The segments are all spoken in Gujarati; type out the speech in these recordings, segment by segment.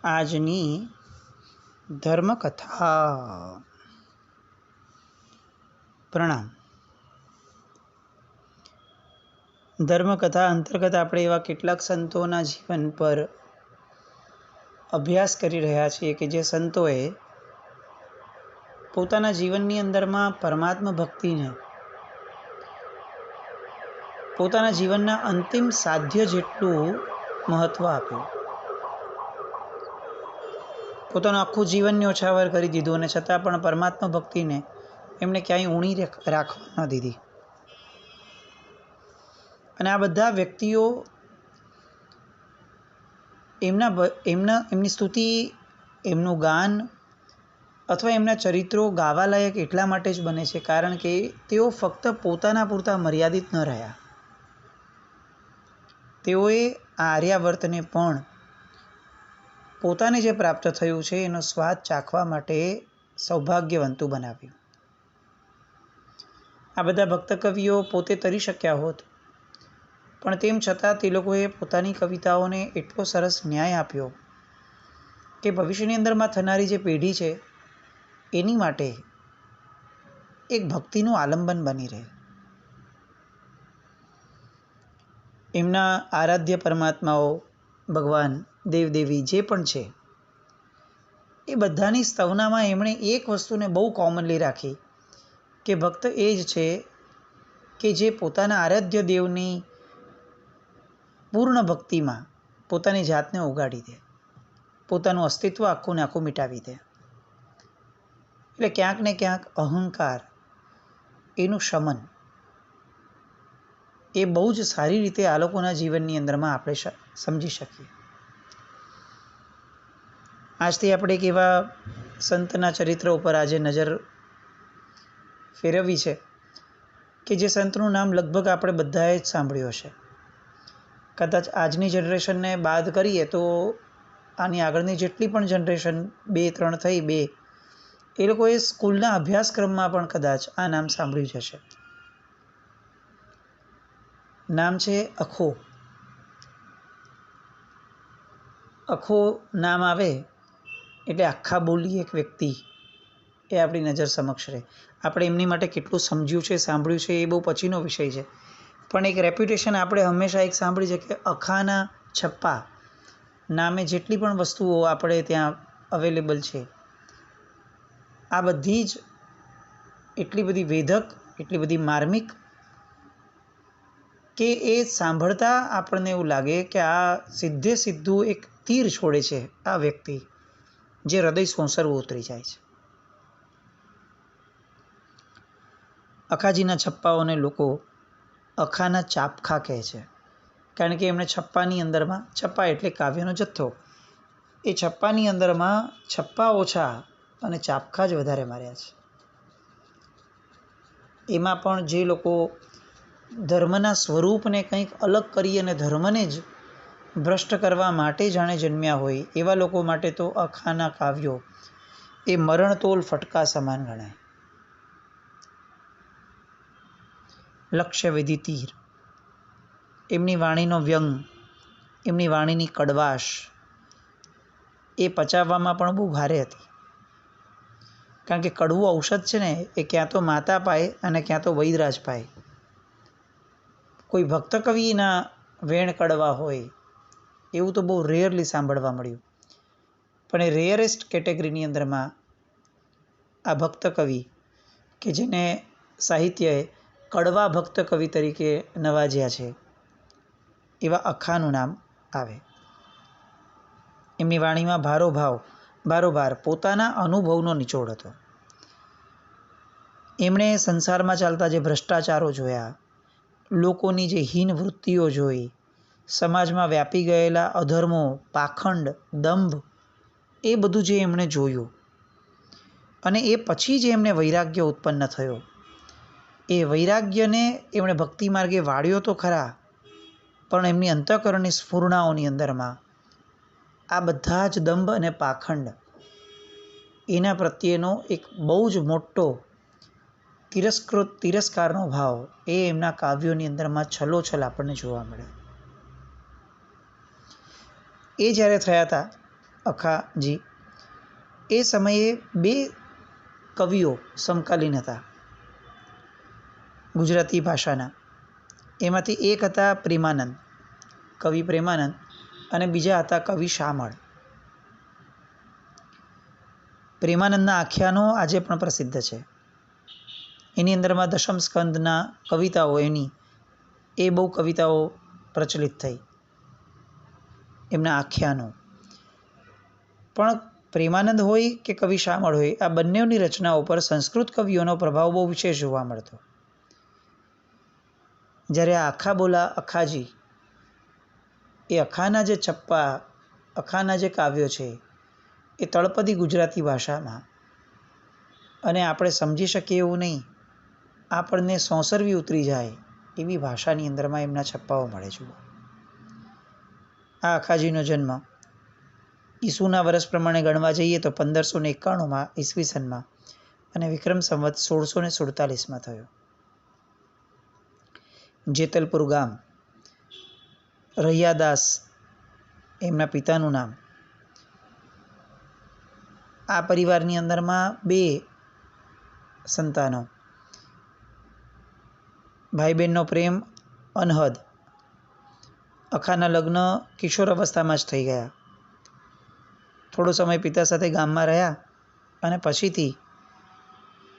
આજની ધર્મકથા. પ્રણામ. ધર્મકથા અંતર્ગત આપણે એવા કેટલાક સંતોના જીવન પર અભ્યાસ કરી રહ્યા છીએ કે જે સંતોએ પોતાના જીવનની અંદરમાં પરમાત્મા ભક્તિને પોતાના જીવનના અંતિમ સાધ્ય જેટલું મહત્ત્વ આપ્યું. પોતાનું આખું જીવન ન્યોછાવર કરી દીધું અને છતાં પણ પરમાત્મા ભક્તિને એમણે ક્યાંય ઊણી રાખવા ન દીધી. અને આ બધા વ્યક્તિઓ એમની સ્તુતિ, એમનું ગાન અથવા એમના ચરિત્રો ગાવાલાયક એટલા માટે જ બને છે કારણ કે તેઓ ફક્ત પોતાના પૂરતા મર્યાદિત ન રહ્યા. તેઓએ આ આર્યાવર્તને પણ પોતાને જે પ્રાપ્ત થયું છે એનો સ્વાદ ચાખવા માટે સૌભાગ્યવંતું બનાવ્યું. આ બધા ભક્ત કવિઓ પોતે તરી શક્યા હોત, પણ તેમ છતાં તે લોકોએ પોતાની કવિતાઓને એટલો સરસ ન્યાય આપ્યો કે ભવિષ્યની અંદરમાં થનારી જે પેઢી છે એની માટે એક ભક્તિનું આલંબન બની રહે. એમના આરાધ્ય પરમાત્માઓ, ભગવાન, દેવદેવી જે પણ છે એ બધાની સ્તવનામાં એમણે એક વસ્તુને બહુ કોમનલી રાખી કે ભક્ત એ જ છે કે જે પોતાના આરાધ્ય દેવની પૂર્ણ ભક્તિમાં પોતાની જાતને ઉગાડી દે, પોતાનું અસ્તિત્વ આખું ને આખું મિટાવી દે. એટલે ક્યાંક ને ક્યાંક અહંકાર એનું શમન એ બહુ જ સારી રીતે આ લોકોના જીવનની અંદરમાં આપણે સમજી શકીએ. આજથી આપણે એક એવા સંતના ચરિત્ર ઉપર આજે નજર ફેરવવી છે કે જે સંતનું નામ લગભગ આપણે બધાએ જ સાંભળ્યું હશે. કદાચ આજની જનરેશનને બાદ કરીએ તો આની આગળની જેટલી પણ જનરેશન 2-3 થઈ એ લોકોએ સ્કૂલના અભ્યાસક્રમમાં પણ કદાચ આ નામ સાંભળ્યું જ હશે. નામ છે અખો. અખો નામ આવે એટલે આખા બોલી એક વ્યક્તિ એ આપણી નજર સમક્ષ રહે. આપણે એમની માટે કેટલું સમજ્યું છે, સાંભળ્યું છે એ બહુ પછીનો વિષય છે, પણ એક રેપ્યુટેશન આપણે હંમેશા એક સાંભળી છે કે અખાના છપ્પા નામે જેટલી પણ વસ્તુઓ આપણે ત્યાં અવેલેબલ છે આ બધી જ એટલી બધી વેધક, એટલી બધી માર્મિક કે એ સાંભળતા આપણને એવું લાગે કે આ સીધું એક તીર છોડે છે આ વ્યક્તિ, જે હૃદય સોંસરવું ઉતરી જાય છે. અખાજીના છપ્પાઓને લોકો અખાના ચાપખા કહે છે કારણ કે એમણે છપ્પાની અંદરમાં, છપ્પા એટલે કાવ્યનો જથ્થો, એ છપ્પાની અંદરમાં છપ્પા ઓછા અને ચાપખા જ વધારે માર્યા છે. એમાં પણ જે લોકો ધર્મના સ્વરૂપને કંઈક અલગ કરી અને ધર્મને જ ભ્રષ્ટ કરવા માટે જાણે જન્મ્યા હોય એવા લોકો માટે તો અખાના કાવ્યો એ મરણતોલ ફટકા સમાન ગણાય. લક્ષ્યવેધી તીર. એમની વાણીનો વ્યંગ, એમની વાણીની કડવાશ એ પચાવવામાં પણ બહુ ભારે હતી. કારણ કે કડવું ઔષધ છે ને એ ક્યાં તો માતા પાય અને ક્યાં તો વૈદરાજ પાય. કોઈ ભક્ત કવિના વેણ કડવા હોય એવું તો બહુ રેયરલી સાંભળવા મળ્યું, પણ એ રેયરેસ્ટ કેટેગરીની અંદરમાં આ ભક્ત કવિ કે જેને સાહિત્યએ કડવા ભક્ત કવિ તરીકે નવાજ્યા છે એવા અખાનું નામ આવે. એમની વાણીમાં ભારોભાર પોતાના અનુભવનો નિચોડ હતો. એમણે સંસારમાં ચાલતા જે ભ્રષ્ટાચારો જોયા, લોકોની જે હીન વૃત્તિઓ જોઈ, સમાજમાં વ્યાપી ગયેલા અધર્મો, પાખંડ, દંભ એ બધું જે એમણે જોયું અને એ પછી જે એમને વૈરાગ્ય ઉત્પન્ન થયો, એ વૈરાગ્યને એમણે ભક્તિ માર્ગે વાળ્યો તો ખરા, પણ એમની અંતઃકરણની સ્ફૂર્ણાઓની અંદરમાં આ બધા જ દંભ અને પાખંડ એના પ્રત્યેનો એક બહુ જ મોટો તિરસ્કારનો ભાવ એ એમના કાવ્યોની અંદરમાં છલોછલ આપણને જોવા મળે. એ જ્યારે થયા હતા અખાજી, એ સમયે બે કવિઓ સમકાલીન હતા ગુજરાતી ભાષાના. એમાંથી એક હતા પ્રેમાનંદ, કવિ પ્રેમાનંદ, અને બીજા હતા કવિ શામળ. પ્રેમાનંદના આખ્યાનો આજે પણ પ્રસિદ્ધ છે. એની અંદરમાં દશમ સ્કંદના કવિતાઓ, એ બહુ કવિતાઓ પ્રચલિત થઈ, એમના આખ્યાનો. પણ પ્રેમાનંદ હોય કે કવિ શામળ હોય, આ બંનેની રચનાઓ પર સંસ્કૃત કવિઓનો પ્રભાવ બહુ વિશેષ જોવા મળતો. જ્યારે આ અખા બોલા અખાજી, એ અખાના જે છપ્પા, અખાના જે કાવ્યો છે, એ તળપદી ગુજરાતી ભાષામાં, અને આપણે સમજી શકીએ એવું નહીં, આપણને સોંસરવી ઉતરી જાય એવી ભાષાની અંદરમાં એમના છપ્પાઓ મળે છે. આ અખાજીનો જન્મ ઈસુના વર્ષ પ્રમાણે ગણવા જઈએ તો 1591 ઈસવીસનમાં અને વિક્રમ સંવત 1647 થયો. જેતલપુર ગામ, રૈયાદાસ એમના પિતાનું નામ. આ પરિવારની અંદરમાં બે સંતાનો, ભાઈ બહેનનો પ્રેમ અનહદ. અખાના લગ્ન કિશોર અવસ્થામાં જ થઈ ગયા. થોડો સમય પિતા સાથે ગામમાં રહ્યા અને પછીથી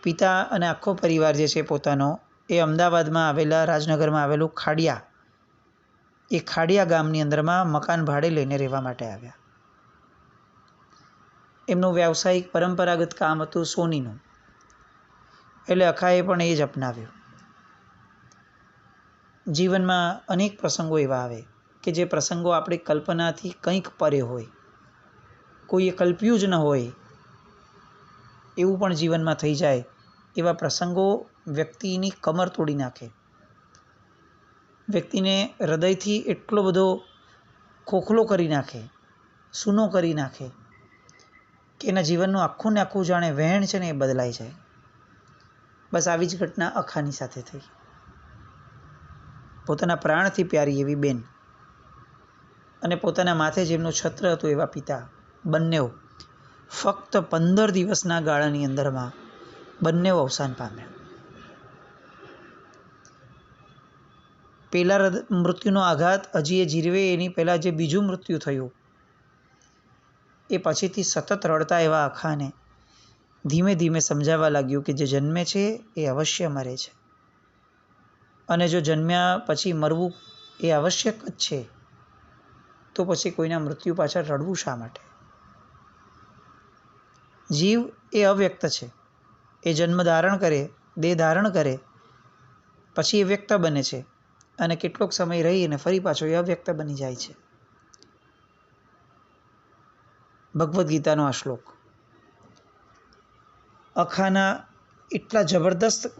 પિતા અને આખો પરિવાર જે છે પોતાનો, એ અમદાવાદમાં આવેલા, રાજનગરમાં આવેલું ખાડિયા, એ ખાડિયા ગામની અંદરમાં મકાન ભાડે લઈને રહેવા માટે આવ્યા. એમનું વ્યાવસાયિક પરંપરાગત કામ હતું સોનીનું, એટલે અખાએ પણ એ જ અપનાવ્યું. જીવનમાં અનેક પ્રસંગો એવા આવે કે જે પ્રસંગો આપણી કલ્પનાથી કંઈક પરે હોય, કોઈએ કલ્પ્યું જ ન હોય એવું પણ જીવનમાં થઈ જાય. એવા પ્રસંગો વ્યક્તિની કમર તોડી નાખે, વ્યક્તિને હૃદયથી એટલો બધો ખોખલો કરી નાખે, સૂનો કરી નાખે કે એના જીવનનું આખું ને આખું જાણે વહેણ છે ને એ બદલાઈ જાય. બસ આવી જ ઘટના અખાની સાથે થઈ. પોતાના પ્રાણથી પ્યારી એવી બેન અને પોતાના માથે જેમનું છત્ર હતું એવા પિતા, બંને ફક્ત 15 દિવસના ગાળાની અંદરમાં બંને અવસાન પામ્યા. પહેલા મૃત્યુનો આઘાત હજી એ જીરવે એની પહેલાં જે બીજું મૃત્યુ થયું, એ પછીથી સતત રડતા એવા અખાને ધીમે ધીમે સમજાવવા લાગ્યું કે જે જન્મે છે એ અવશ્ય મરે છે, અને જો જન્મ્યા પછી મરવું એ આવશ્યક જ છે, તો પછી કોઈના મૃત્યુ પાછળ રડવું શા માટે? જીવ એ અવ્યક્ત છે. એ જન્મ ધારણ કરે, દેહ ધારણ કરે, પછી એ વ્યક્ત બને છે, અને કેટલોક સમય રહી અને ફરી પાછો એ અવ્યક્ત બની જાય છે. ભગવદ્ ગીતાનો આ શ્લોક અખાના એટલા જબરદસ્ત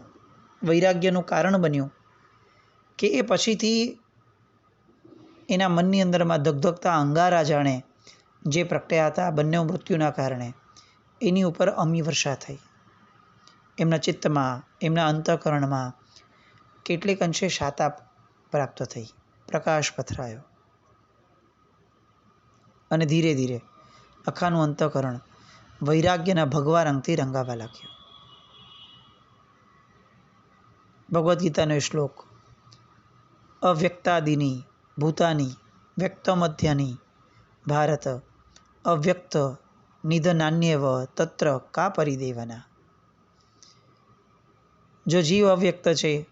વૈરાગ્યનું કારણ બન્યું કે એ પછીથી એના મનની અંદરમાં ધગધગતા અંગારા જાણે જે પ્રગટ્યા હતા બંને મૃત્યુના કારણે, એની ઉપર અમી-વર્ષા થઈ. એમના ચિત્તમાં, એમના અંતઃકરણમાં કેટલીક અંશે શાતા પ્રાપ્ત થઈ, પ્રકાશ પથરાયો, અને ધીરે ધીરે અખાનું અંતઃકરણ વૈરાગ્યના ભગવા રંગથી રંગાવા લાગ્યું. ભગવદ્ ગીતાનો શ્લોક અવ્યક્તાદિની ભૂતાની વ્યક્ત મધ્યની ભારત અવ્યક્ત નિધનાન્યવ તત્ર કા પરિદેવના. જો જીવ અવ્યક્ત છે,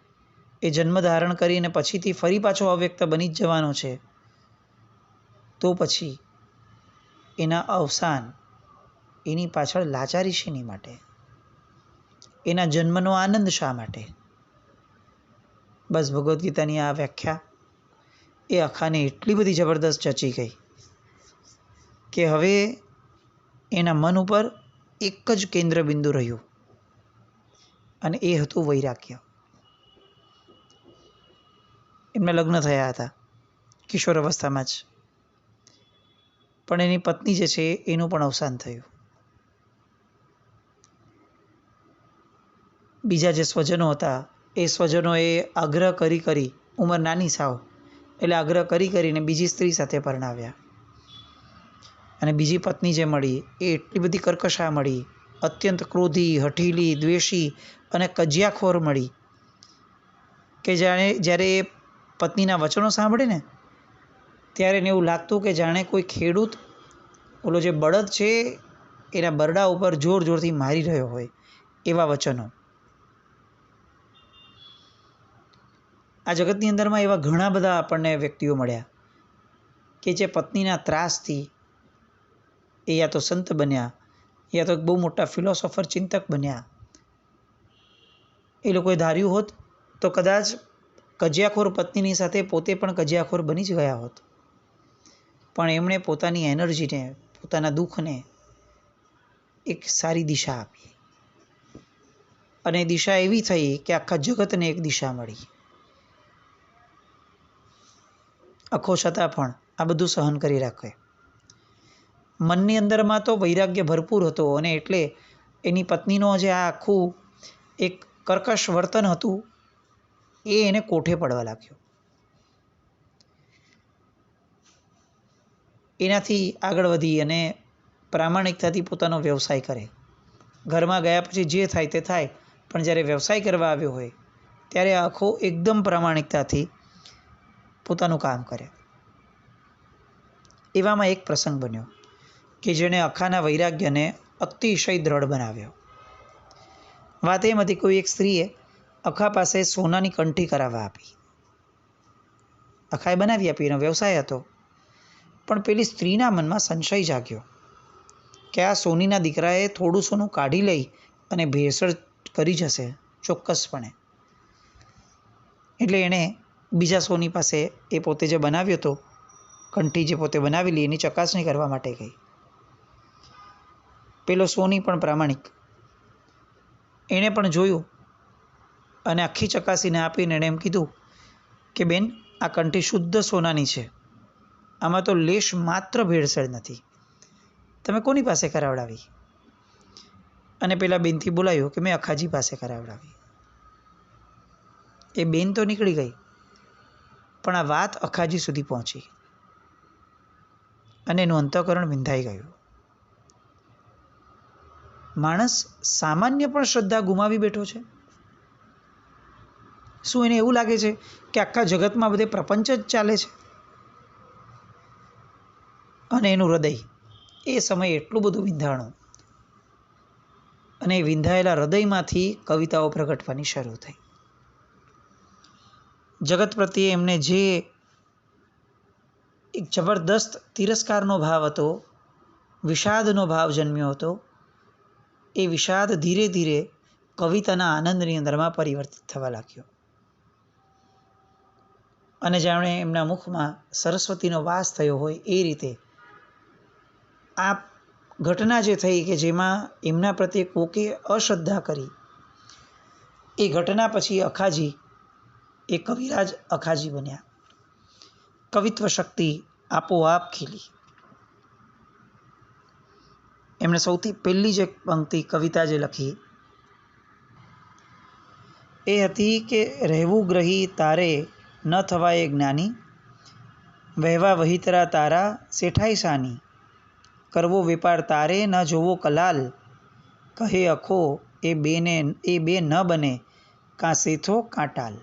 એ જન્મ ધારણ કરીને પછીથી ફરી પાછો અવ્યક્ત બની જ જવાનો છે, તો પછી એના અવસાન, એની પાછળ લાચારી શેની માટે? એના જન્મનો આનંદ શા માટે? બસ ભગવદ્ ગીતાની આ વ્યાખ્યા એ અખાને એટલી બધી જબરદસ્ત જચી ગઈ કે હવે એના મન ઉપર એક જ કેન્દ્ર બિંદુ રહ્યું, અને એ હતું વૈરાગ્ય. એમના લગ્ન થયા હતા કિશોર અવસ્થામાં જ, પણ એની પત્ની જે છે એનું પણ અવસાન થયું. બીજા જે સ્વજનો હતા એ સ્વજનોએ આગ્રહ કરી, ઉંમર નાની સાવ, એટલે આગ્રહ કરીને બીજી સ્ત્રી સાથે પરણાવ્યા, અને બીજી પત્ની જે મળી એ એટલી બધી કર્કશા મળી, અત્યંત ક્રોધી, હઠીલી, દ્વેષી અને કજિયાખોર મળી કે જ્યારે એ પત્નીના વચનો સાંભળે ને ત્યારે એને એવું લાગતું કે જાણે કોઈ ખેડૂત ઓલો જે બળદ છે એના બરડા ઉપર જોર જોરથી મારી રહ્યો હોય, એવા વચનો. આ જગતની અંદરમાં એવા ઘણા બધા આપણને વ્યક્તિઓ મળ્યા કે જે પત્નીના ત્રાસથી એ યા તો સંત બન્યા, યા તો બહુ મોટા ફિલોસોફર, ચિંતક બન્યા. એ લોકોએ ધાર્યું હોત તો કદાચ કજિયાખોર પત્નીની સાથે પોતે પણ કજિયાખોર બની જ ગયા હોત, પણ એમણે પોતાની એનર્જીને, પોતાના દુઃખને એક સારી દિશા આપી, અને દિશા એવી થઈ કે આખા જગતને એક દિશા મળી. આખો છતાં પણ આ બધું સહન કરી રાખે. મનની અંદરમાં તો વૈરાગ્ય ભરપૂર હતો, અને એટલે એની પત્નીનો જે આ આખું એક કર્કશ વર્તન હતું એ એને કોઠે પડવા લાગ્યું. એનાથી આગળ વધી અને પ્રામાણિકતાથી પોતાનો વ્યવસાય કરે. ઘરમાં ગયા પછી જે થાય તે થાય, પણ જ્યારે વ્યવસાય કરવા આવ્યો હોય ત્યારે આખો એકદમ પ્રામાણિકતાથી પોતાનું કામ કરે. એવામાં એક પ્રસંગ બન્યો કે જેણે અખાના વૈરાગ્યને અતિશય દ્રઢ બનાવ્યો. વાત એમ હતી, કોઈ એક સ્ત્રીએ અખા પાસે સોનાની કંઠી કરાવવા આપી. અખાએ બનાવી આપી, એનો વ્યવસાય હતો. પણ પેલી સ્ત્રીના મનમાં સંશય જાગ્યો કે આ સોનીના દીકરાએ થોડું સોનું કાઢી લઈ અને ભેળસેળ કરી જશે ચોક્કસપણે. એટલે એણે બીજા સોની પાસે એ પોતે જે બનાવ્યો હતો, કંઠી જે પોતે બનાવેલી, એની ચકાસણી કરવા માટે ગઈ. પેલો સોની પણ પ્રામાણિક, એણે પણ જોયું અને આખી ચકાસીને આપીને એણે એમ કીધું કે બેન, આ કંઠી શુદ્ધ સોનાની છે, આમાં તો લેશ માત્ર ભેળસેળ નથી, તમે કોની પાસે કરાવડાવી? અને પેલા બેનથી બોલાયું કે મેં અખાજી પાસે કરાવડાવી. એ બેન તો નીકળી ગઈ, પણ આ વાત અખાજી સુધી પહોંચી અને એનું અંતઃકરણ વિંધાઈ ગયું. માણસ સામાન્ય પણ શ્રદ્ધા ગુમાવી બેઠો છે. શું એને એવું લાગે છે કે આખા જગતમાં બધે પ્રપંચ જ ચાલે છે? અને એનું હૃદય એ સમયે એટલું બધું વિંધાણું, અને વિંધાયેલા હૃદયમાંથી કવિતાઓ પ્રગટવાની શરૂ થઈ. જગત પ્રત્યે એમને જે એક જબરદસ્ત તિરસ્કારનો ભાવ હતો, વિષાદનો ભાવ જન્મ્યો હતો, એ વિષાદ ધીરે ધીરે કવિતાના આનંદની અંદરમાં પરિવર્તિત થવા લાગ્યો. અને જાણે એમના મુખમાં સરસ્વતીનો વાસ થયો હોય એ રીતે આ ઘટના જે થઈ કે જેમાં એમના પ્રત્યે કોકે અશ્રદ્ધા કરી, એ ઘટના પછી અખાજી એ કવિરાજ અખાજી બન્યા. કવિત્વ શક્તિ આપોઆપ ખીલી. એમણે સૌથી પહેલી જે પંક્તિ કવિતા જે લખી એ હતી કે રહેવું ગ્રહી તારે ન થવાય જ્ઞાની, વહેવા વહિતરા તારા શેઠાઈ સાની, કરવો વેપાર તારે ન જોવો કલાલ, કહે અખો એ બે ન બને કાં શેથો કાં ટાલ.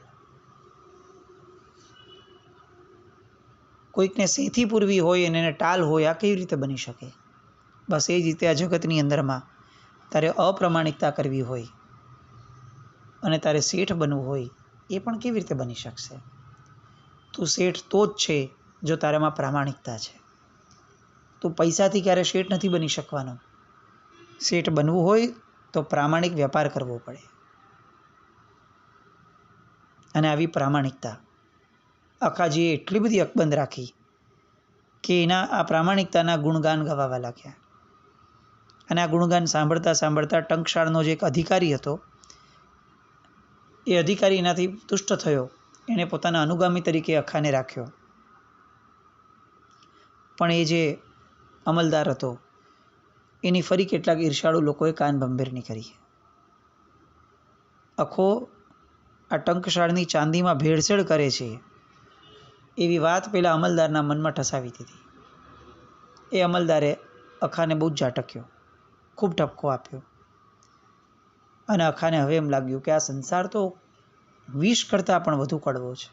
કોઈકને શેથી પૂરવી હોય અને એને ટાલ હોય, આ કેવી રીતે બની શકે? બસ એ જ રીતે આ જગતની અંદરમાં તારે અપ્રમાણિકતા કરવી હોય અને તારે શેઠ બનવું હોય, એ પણ કેવી રીતે બની શકશે? તું શેઠ તો જ છે જો તારામાં પ્રામાણિકતા છે. તું પૈસાથી ક્યારે શેઠ નથી બની શકવાનો. શેઠ બનવું હોય તો પ્રામાણિક વેપાર કરવો પડે. અને આવી પ્રામાણિકતા અખાજીએ એટલી બધી અકબંધ રાખી કે એના આ પ્રામાણિકતાના ગુણગાન ગવાવા લાગ્યા. અને આ ગુણગાન સાંભળતા સાંભળતા ટંકશાળનો જે એક અધિકારી હતો, એ અધિકારી એનાથી તુષ્ટ થયો. એણે પોતાના અનુગામી તરીકે અખાને રાખ્યો. પણ એ જે અમલદાર હતો એની ફરી કેટલાક ઈર્ષાળુ લોકોએ કાન ભંભેરણી કરી. અખો આ ટંકશાળની ચાંદીમાં ભેળસેળ કરે છે એવી વાત પેલા અમલદારના મનમાં ઠસાવી દીધી. એ અમલદારે અખાને બહુ જ ઝાટક્યો, ખૂબ ઠપકો આપ્યો. અને અખાને હવે એમ લાગ્યું કે આ સંસાર તો વિષ કરતાં પણ વધુ કડવો છે.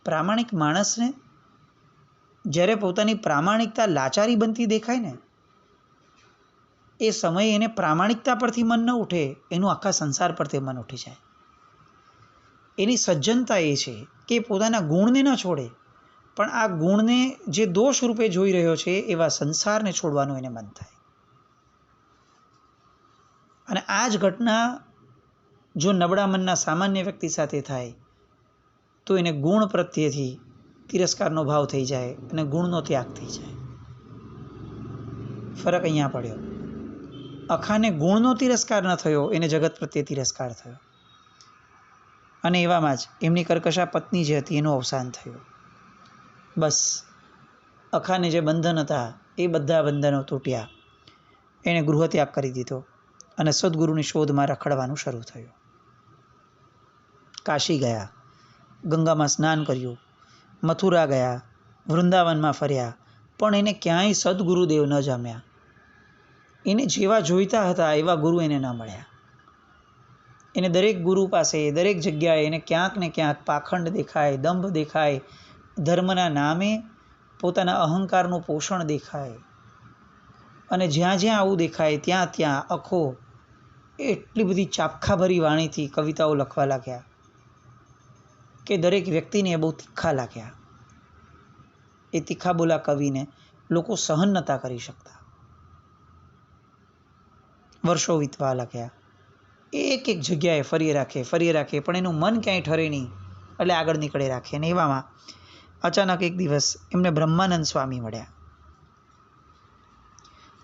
પ્રામાણિક માણસને જ્યારે પોતાની પ્રામાણિકતા લાચારી બનતી દેખાય ને, એ સમયે એને પ્રામાણિકતા પરથી મન ન ઉઠે, એનું આખા સંસાર પર તે મન ઉઠી જાય. એની સજ્જનતા એ છે કે પોતાના ગુણને ન છોડે, પણ આ ગુણને જે દોષ રૂપે જોઈ રહ્યો છે એવા સંસારને છોડવાનું એને મન થાય. અને આ જ ઘટના જો નબળા મનના સામાન્ય વ્યક્તિ સાથે થાય તો એને ગુણ પ્રત્યેથી તિરસ્કારનો ભાવ થઈ જાય અને ગુણનો ત્યાગ થઈ જાય. ફરક અહીંયા પડ્યો. અખાને ગુણનો તિરસ્કાર ન થયો, એને જગત પ્રત્યે તિરસ્કાર થયો. અને એવામાં જ એમની કર્કશા પત્ની જે હતી એનું અવસાન થયું. બસ અખાને જે બંધન હતા એ બધા બંધનો તૂટ્યા. એણે ગૃહત્યાગ કરી દીધો અને સદગુરુની શોધમાં રખડવાનું શરૂ થયું. કાશી ગયા, ગંગામાં સ્નાન કર્યું, મથુરા ગયા, વૃંદાવનમાં ફર્યા, પણ એને ક્યાંય સદગુરુદેવ ન જામ્યા. એને જેવા જોઈતા હતા એવા ગુરુ એને ન મળ્યા. એને દરેક ગુરુ પાસે, દરેક જગ્યાએ એને ક્યાંક ને ક્યાંક પાખંડ દેખાય, દંભ દેખાય, ધર્મના નામે પોતાના અહંકારનું પોષણ દેખાય. અને જ્યાં જ્યાં આવું દેખાય ત્યાં ત્યાં અખો એટલી બધી ચાપખાભરી વાણીથી કવિતાઓ લખવા લાગ્યા કે દરેક વ્યક્તિને એ બહુ તીખા લાગ્યા. એ તીખા બોલા કવિને લોકો સહન નહોતા કરી શકતા. વર્ષો વીતવા લાગ્યા. એક એક જગ્યાએ ફરી રાખે, પણ એનું મન ક્યાંય ઠરે નહીં, એટલે આગળ નીકળે રાખે. અને એવામાં અચાનક એક દિવસ એમને બ્રહ્માનંદ સ્વામી મળ્યા.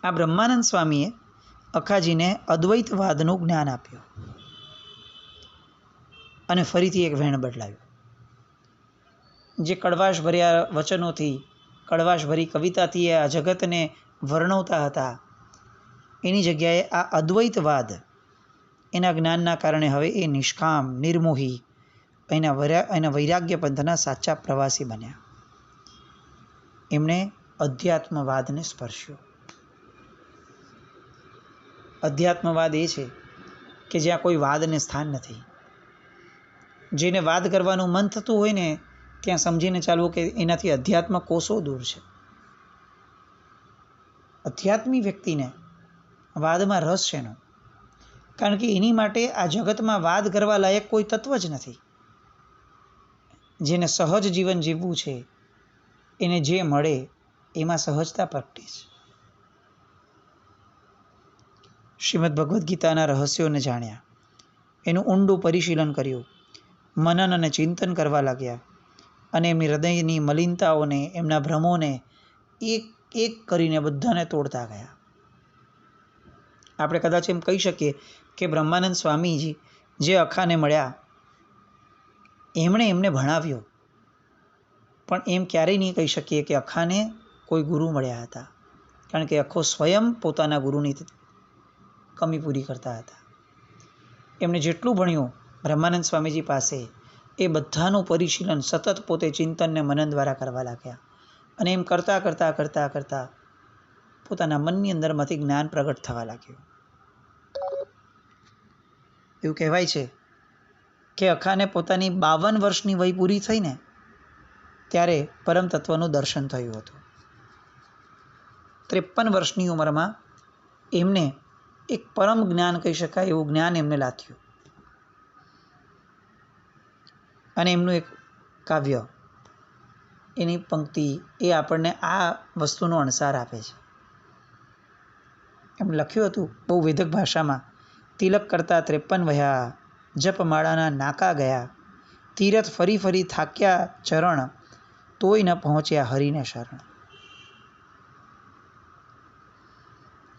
આ બ્રહ્માનંદ સ્વામીએ અખાજીને અદ્વૈતવાદનું જ્ઞાન આપ્યું અને ફરીથી એક વહેણ બદલાવ્યું. જે કડવાશ ભર્યા વચનોથી, કડવાશ ભરી કવિતાથી આ જગતને વર્ણવતા હતા, એની જગ્યાએ આ અદ્વૈતવાદ એના જ્ઞાનના કારણે હવે એ નિષ્કામ, નિર્મોહી, એના વૈરાગ્ય પંથના સાચા પ્રવાસી બન્યા. એમણે અધ્યાત્મવાદને સ્પર્શ્યો. અધ્યાત્મવાદ એ છે કે જ્યાં કોઈ વાદને સ્થાન નથી. જેને વાદ કરવાનું મન થતું હોય ને ત્યાં સમજીને ચાલવું કે એનાથી અધ્યાત્મ કોષો દૂર છે. અધ્યાત્મી વ્યક્તિને વાદમાં રસ છે એનો, કારણ કે એની માટે આ જગતમાં વાદ કરવા લાયક કોઈ તત્વ જ નથી. જેને સહજ જીવન જીવવું છે એને જે મળે એમાં સહજતા પ્રગટે છે. શ્રીમદ ભગવદ્ ગીતાના રહસ્યોને જાણ્યા, એનું ઊંડું પરિશીલન કર્યું, મનન અને ચિંતન કરવા લાગ્યા અને એમની હૃદયની મલિનતાઓને, એમના ભ્રમોને એક એક કરીને બધાને તોડતા ગયા. આપણે કદાચ એમ કહી શકીએ કે બ્રહ્માનંદ સ્વામીજી જે અખાને મળ્યા એમણે એમને ભણાવ્યો, પણ એમ ક્યારેય નહીં કહી શકીએ કે અખાને કોઈ ગુરુ મળ્યા હતા, કારણ કે અખો સ્વયં પોતાના ગુરુની કમી પૂરી કરતા હતા. એમણે જેટલું ભણ્યું બ્રહ્માનંદ સ્વામીજી પાસે એ બધાનું પરિશીલન સતત પોતે ચિંતનને મનન દ્વારા કરવા લાગ્યા. અને એમ કરતાં પોતાના મનની અંદરમાંથી જ્ઞાન પ્રગટ થવા લાગ્યું. એવું કહેવાય છે કે અખાને પોતાની 52 વર્ષની વય પૂરી થઈને ત્યારે પરમ તત્વનું દર્શન થયું હતું. 53 વર્ષની ઉંમરમાં એમને એક પરમ જ્ઞાન કહી શકાય એવું જ્ઞાન એમને લાથ્યું. અને એમનું એક કાવ્ય, એની પંક્તિ એ આપણને આ વસ્તુનો અણસાર આપે છે. એમ લખ્યું હતું બહુ વેદક ભાષામાં, તિલક કરતા 53 વહ્યા, જપમાળાના નાકા ગયા, તીરથ ફરી ફરી થાક્યા ચરણ, તોય ન પહોંચ્યા હરિને શરણ.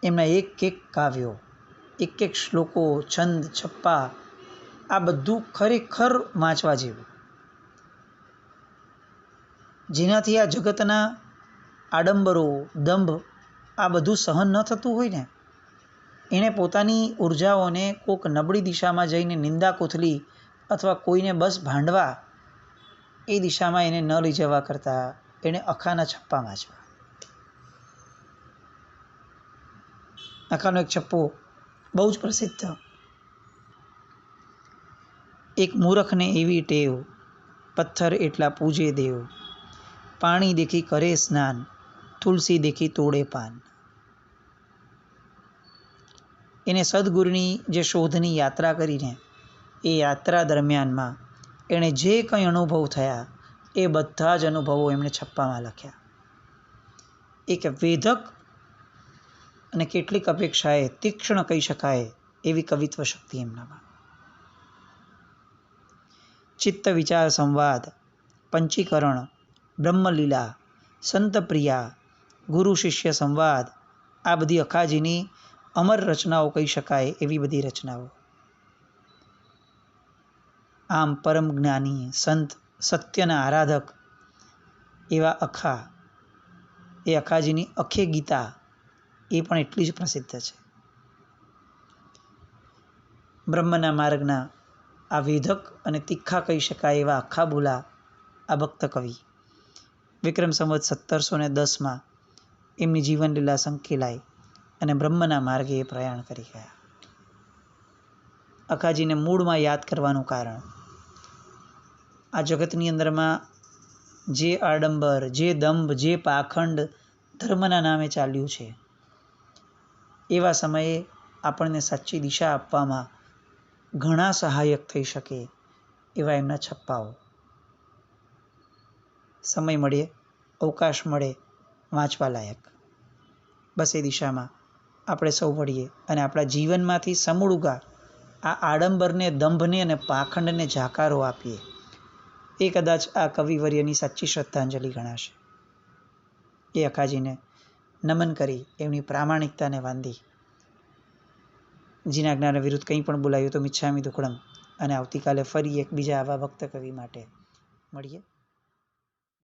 એમના એક એક કાવ્યો, એક એક શ્લોકો, છંદ, છપ્પા, આ બધું ખરેખર વાંચવા જેવું. જેનાથી આ જગતના આડંબરો, દંભ, આ બધું સહન ન થતું હોય ને, એણે પોતાની ઉર્જાઓને કોઈક નબળી દિશામાં જઈને નિંદા કોથલી અથવા કોઈને બસ ભાંડવા એ દિશામાં એને ન લઈ જવા કરતાં એણે અખાના છપ્પા વાંચવા. આખાનો એક છપ્પો બહુ જ પ્રસિદ્ધ. એક મૂરખને એવી ટેવ, પથ્થર એટલા પૂજે દેવ, પાણી દેખી કરે સ્નાન, તુલસી દેખી તોડે પાન. એને સદગુરુની જે શોધની યાત્રા કરીને એ યાત્રા દરમિયાનમાં એણે જે કંઈ અનુભવ થયા એ બધા જ અનુભવો એમણે છપ્પામાં લખ્યા. એક વેધક અને કેટલીક અપેક્ષાએ તીક્ષ્ણ કહી શકાય એવી કવિત્વ શક્તિ એમનામાં. ચિત્ત વિચાર સંવાદ, પંચીકરણ, બ્રહ્મલીલા, સંતપ્રિયા, ગુરુ શિષ્ય સંવાદ, આ બધી અખાજીની અમર રચનાઓ કહી શકાય એવી બધી રચનાઓ. આમ પરમ જ્ઞાની સંત, સત્યના આરાધક એવા અખા, એ અખાજીની અખે ગીતા એ પણ એટલી જ પ્રસિદ્ધ છે. બ્રહ્મના માર્ગના આ વેધક અને તીખા કહી શકાય એવા અખા બોલા આ ભક્ત કવિ વિક્રમ સંવત 1710 એમની જીવનલીલા સંકેલાઈ અને બ્રહ્મના માર્ગે એ પ્રયાણ કરી ગયા. અખાજીને મૂળમાં યાદ કરવાનું કારણ, આ જગતની અંદરમાં જે આડંબર, જે દંભ, જે પાખંડ ધર્મના નામે ચાલ્યું છે, એવા સમયે આપણને સાચી દિશા આપવામાં ઘણા સહાયક થઈ શકે એવા એમના છપ્પાઓ. સમય મળે, અવકાશ મળે, વાંચવા લાયક. બસ એ દિશામાં આપણે સૌ વળીએ અને આપણા જીવનમાંથી સમૂળગા આ આડંબરને, દંભને અને પાખંડને જાકારો આપીએ. એ કદાચ આ કવિવર્યની સાચી શ્રદ્ધાંજલિ ગણાશે. એ અખાજીને નમન કરી એમની પ્રામાણિકતાને વાંધી જીના જ્ઞાન વિરુદ્ધ કંઈ પણ બોલાયું તો મિચ્છામી દુક્કડમ. અને આવતીકાલે ફરી એક બીજા આવા ભક્ત કવિ માટે મળીએ.